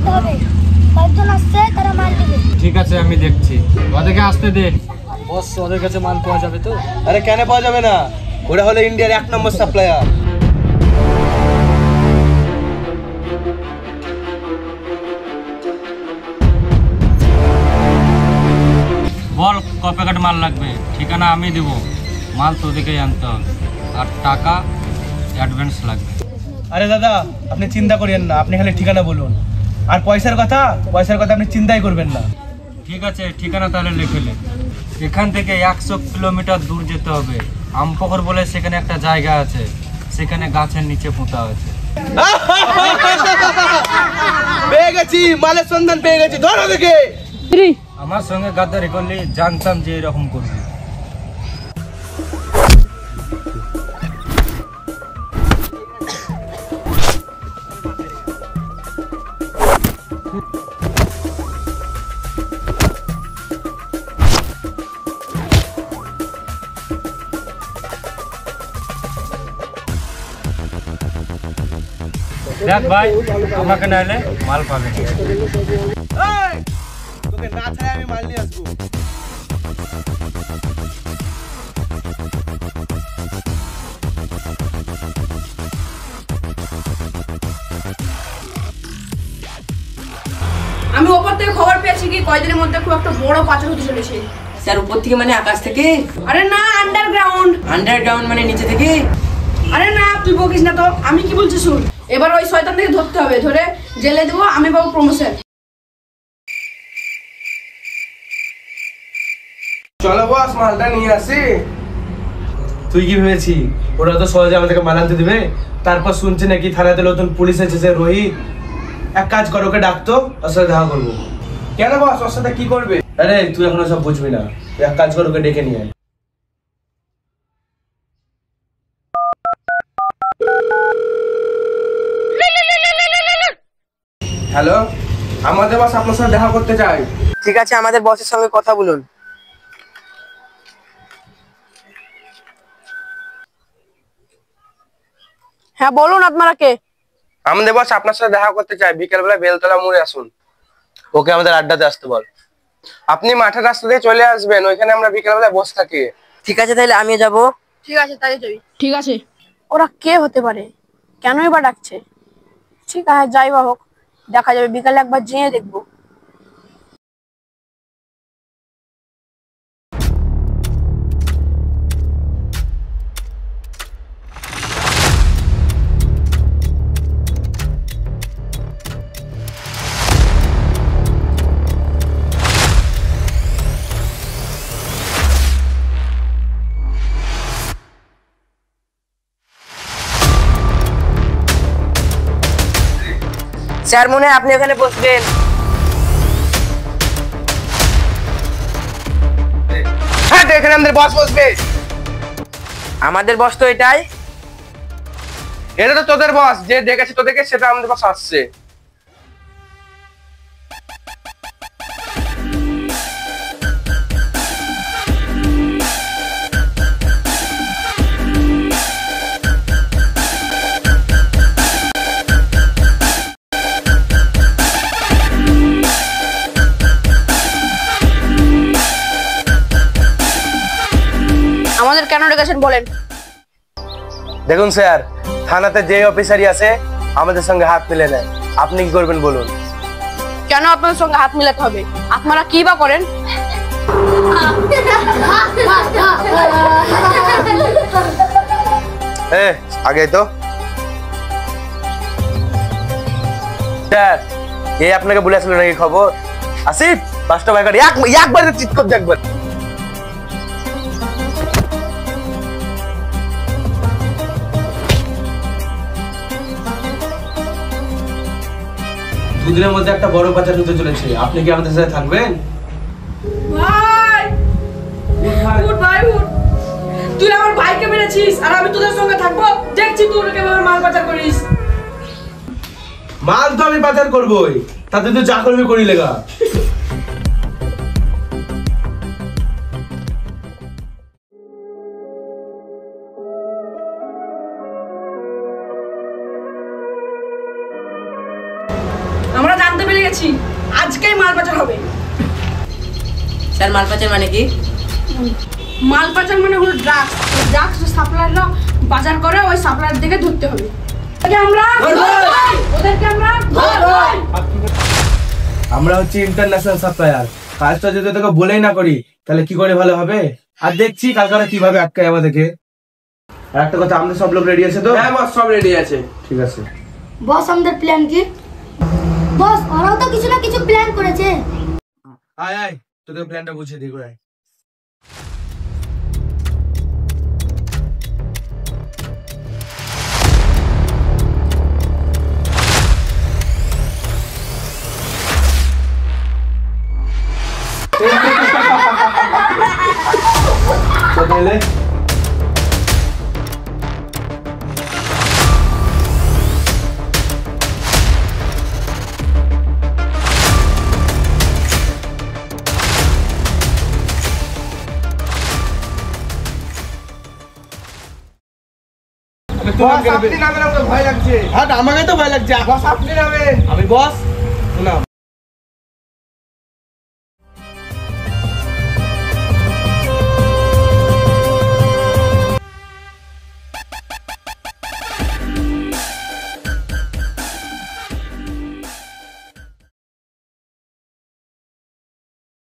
দেখতে হবে, কয়েকজন আসছে তারা মাল দিবে। ঠিক আছে, আমি দেখছি, ওদেরকে আসতে দে। বস, ওদের কাছে মাল পাওয়া যাবে তো? আরে কেন পাওয়া যাবে না? ওরা হলো ইন্ডিয়ার 1 নম্বর সাপ্লায়ার। বল ক প্যাকেট মাল লাগবে, ঠিকানা আমি দেব, মাল তোদেরকেই আনতে হবে, আর টাকা অ্যাডভান্স লাগবে। আরে দাদা, আপনি চিন্তা করেন না, আপনি খালি ঠিকানা বলুন। আর পয়সার কথা আপনি চিন্তাই করবেন না। ঠিক আছে, ঠিকানা তাহলে লিখে নে। এখান থেকে 100 কিলোমিটার দূর যেতে হবে। আমপোখর বলে সেখানে একটা জায়গা আছে, সেখানে গাছের নিচে পোঁতা আছে। পেয়ে গেছি, মালের সন্ধান পেয়ে গেছি, ধরো দেখে। আমার সঙ্গে গাদ্দারি করলি, জানতাম যে এরকম করবি। দেখ ভাই, আমাকে নাইলে মাল পাবে না। তোকে না ছাড়াই আমি মাল নিয়ে আসবো। আমি ওপর থেকে খবর পেয়েছি কি কয়দিনের মধ্যে খুব একটা বড় পাচার হতে চলেছে। স্যার, উপর থেকে মানে আকাশ থেকে? আরে না, আন্ডারগ্রাউন্ড। আন্ডারগ্রাউন্ড মানে নিচে থেকে? আরে না, তুই বকিস না তো, আমি কি বলছি শুন। এবার ওই শয়তান থেকে ধরতে হবে, ধরে জেলে দেবো, আমি পাবো প্রমোশন। চলো বস, মালটা নিয়ে আসি। তুই কি ভেবেছি ওরা তো সহজে আমাদেরকে মাল আনতে দিবে? তারপর শুনছি নাকি থানাতে নতুন পুলিশ এসেছে, রোহিত। এক কাজ কর, ওকে ডাকতো, ওর সাথে দেখা করবো। কেন বস, ওর সাথে কি করবে? আরে তুই এখনো সব বুঝবি না, তুই এক কাজ কর, ওকে ডেকে নিয়ে আয়। হ্যালো, আমাদের বস আপনার সাথে দেখা করতে চাই। ঠিক আছে, আমাদের বসের সঙ্গে কথা বলুন। হ্যাঁ বলুন, আপনারা কে? আমাদের বস আপনার সাথে দেখা করতে চাই, বিকেলবেলা বেলতলা মোড়ে আসুন। ওকে আমাদের আড্ডাতে আসতে বল। আপনি মাঠের রাস্তা দিয়ে চলে আসবেন, ওইখানে আমরা বিকেলবেলা বসে থাকি। ঠিক আছে, তাহলে আমিও যাবো। ঠিক আছে, তাই যাবি। ঠিক আছে। ওরা কে হতে পারে, কেনই বা ডাকছে? ঠিক আছে, যাই বা হোক, দেখা যাবে, বিকালে একবার যেয়ে দেখবো। স্যার, মনে হয় আপনি এখানে বসবেন। হ্যাঁ, এখানে আমাদের বস বসবে। আমাদের বস তো এটাই। এটা তো তোদের বস, যে ডেকেছে তোদেরকে, সেটা আমাদের বস আসছে। আমাদের কেন ডেকেছেন বলেন। দেখুন স্যার, থানাতে যে অফিসারই আছে আমাদের সঙ্গে হাত মিলে নেয়, আপনি কি করবেন বলুন? কেন আপনাদের সঙ্গে হাত মিলাতে হবে? আপনারা কি বা করেন? আগে তো স্যার, এই আপনাকে বলে আসলো নাকি খবর? আসিফ, 5টা বাইক একবার চিৎ করতে একবার। দুদিনের মধ্যে একটা বড় পাচার হতে চলেছে, আপনি কি আমাদের সাথে থাকবেন? ভাই, উঠ ভাই, উঠ। তুই আমার ভাইকে মেরেছিস আর আমি তোদের সঙ্গে থাকবো? দেখছি তুই কিভাবে মাল পাচার করিস। মাল তো আমি পাচার করবোই, তাতে তো যা করবি করি লেগা। আমরা জানতে পেরেছি গেছি, আজকেই মাল পাচার হবে। স্যার মাল পাচার মানে কি? মাল পাচার মানে হলো ড্রাগস। ড্রাগস সাপ্লায়াররা বাজার করে, ওই সাপ্লায়ার থেকে ধরতে হবে। ওদেরকে আমরা আমরা হচ্ছে ইন্টারন্যাশনাল সাপ্লায়ার। কাজটা যদি তোকে বলেই না করি তাহলে কি করে ভালো হবে? আর দেখছি কালকে কিভাবে আটকায় আমাদেরকে। আর একটা কথা, আমাদের সব লোক রেডি আছে তো? হ্যাঁ বস, সব রেডি আছে। ঠিক আছে। বস আমাদের প্ল্যান কি? বস ওরাও তো কিছু না কিছু প্ল্যান করেছে। আয় আয়, তোদের প্ল্যানটা বুঝিয়ে দিই ঘুরাই। তাহলে আপনি নামেন, আমাকে ভয় লাগছে। আমাকে তো ভয় লাগছে। বস আপনি নামেন। আমি বস নাম